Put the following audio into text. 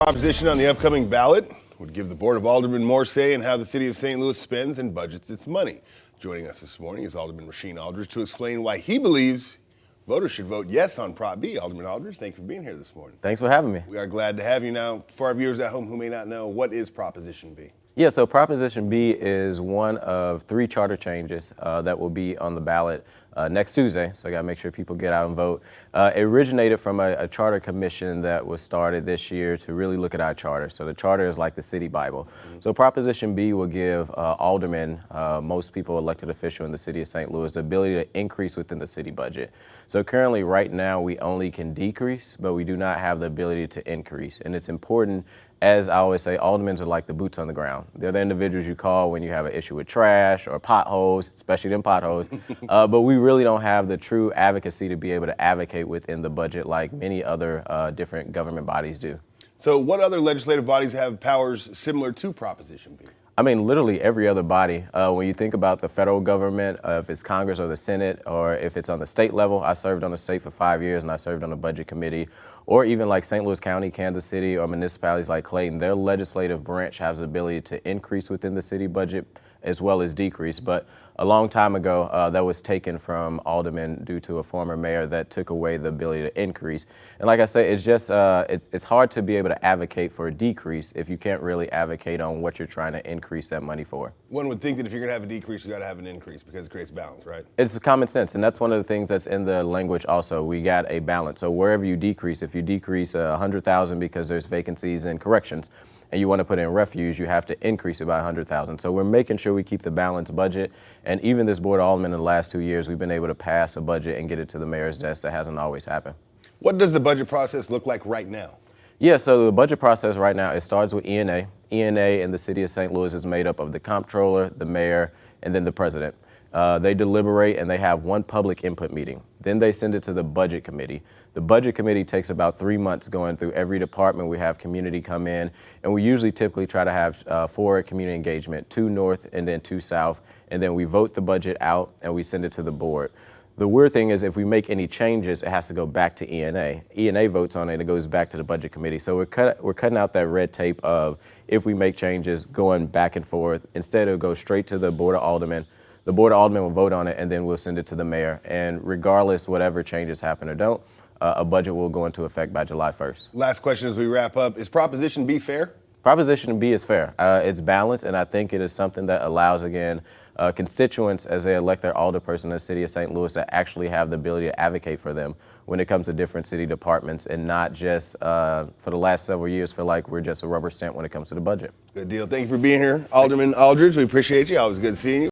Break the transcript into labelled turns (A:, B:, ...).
A: Proposition on the upcoming ballot would give the Board of Aldermen more say in how the city of St. Louis spends and budgets its money. Joining us this morning is Alderman Rasheen Aldridge to explain why he believes voters should vote yes on Prop B. Alderman Aldridge, thank you for being here this morning.
B: Thanks for having me.
A: We are glad to have you. Now, for our viewers at home who may not know, what is Proposition B?
B: Yeah, so Proposition B is one of 3 charter changes that will be on the ballot next Tuesday, so I gotta make sure people get out and vote. It originated from a charter commission that was started this year to really look at our charter. So the charter is like the city Bible. So Proposition B will give aldermen, most people elected official in the city of St. Louis, the ability to increase within the city budget. So currently, right now, we only can decrease, but we do not have the ability to increase. And it's important, as I always say, aldermen are like the boots on the ground. They're the individuals you call when you have an issue with trash or potholes, especially them potholes. But we really don't have the true advocacy to be able to advocate within the budget like many other different government bodies do.
A: So what other legislative bodies have powers similar to Proposition B?
B: I mean, literally every other body. When you think about the federal government, if it's Congress or the Senate, or if it's on the state level, I served on the state for 5 years and I served on the budget committee, or even like St. Louis County, Kansas City, or municipalities like Clayton, their legislative branch has the ability to increase within the city budget as well as decrease. But a long time ago, that was taken from aldermen due to a former mayor that took away the ability to increase. And like I say, it's just, it's hard to be able to advocate for a decrease if you can't really advocate on what you're trying to increase that money for.
A: One would think that if you're gonna have a decrease, you gotta have an increase because it creates balance, right?
B: It's common sense, and that's one of the things that's in the language also. We got a balance. So wherever you decrease, if you decrease 100,000 because there's vacancies in corrections, and you want to put in refuge, you have to increase it by 100,000. So we're making sure we keep the balanced budget. And even this Board of Aldermen in the last 2 years, we've been able to pass a budget and get it to the mayor's desk. That hasn't always happened.
A: What does the budget process look like right now?
B: Yeah, so the budget process right now, it starts with ENA. ENA in the city of St. Louis is made up of the comptroller, the mayor, and then the president. They deliberate and they have one public input meeting. Then they send it to the budget committee. The budget committee takes about 3 months going through every department. We have community come in, and we usually typically try to have 4 community engagement, 2 north and then 2 south, and then we vote the budget out and we send it to the board. The weird thing is if we make any changes, it has to go back to ENA. ENA votes on it and it goes back to the budget committee. So we're cutting out that red tape of if we make changes going back and forth. Instead, it'll go straight to the Board of Aldermen. The Board of Aldermen will vote on it, and then we'll send it to the mayor. And regardless, whatever changes happen or don't, a budget will go into effect by July 1st.
A: Last question as we wrap up. Is Proposition B fair?
B: Proposition B is fair. It's balanced, and I think it is something that allows, again, constituents, as they elect their alderperson in the city of St. Louis, to actually have the ability to advocate for them when it comes to different city departments, and not just, for the last several years, feel like we're just a rubber stamp when it comes to the budget.
A: Good deal. Thank you for being here, Alderman Aldridge. We appreciate you. Always good seeing you.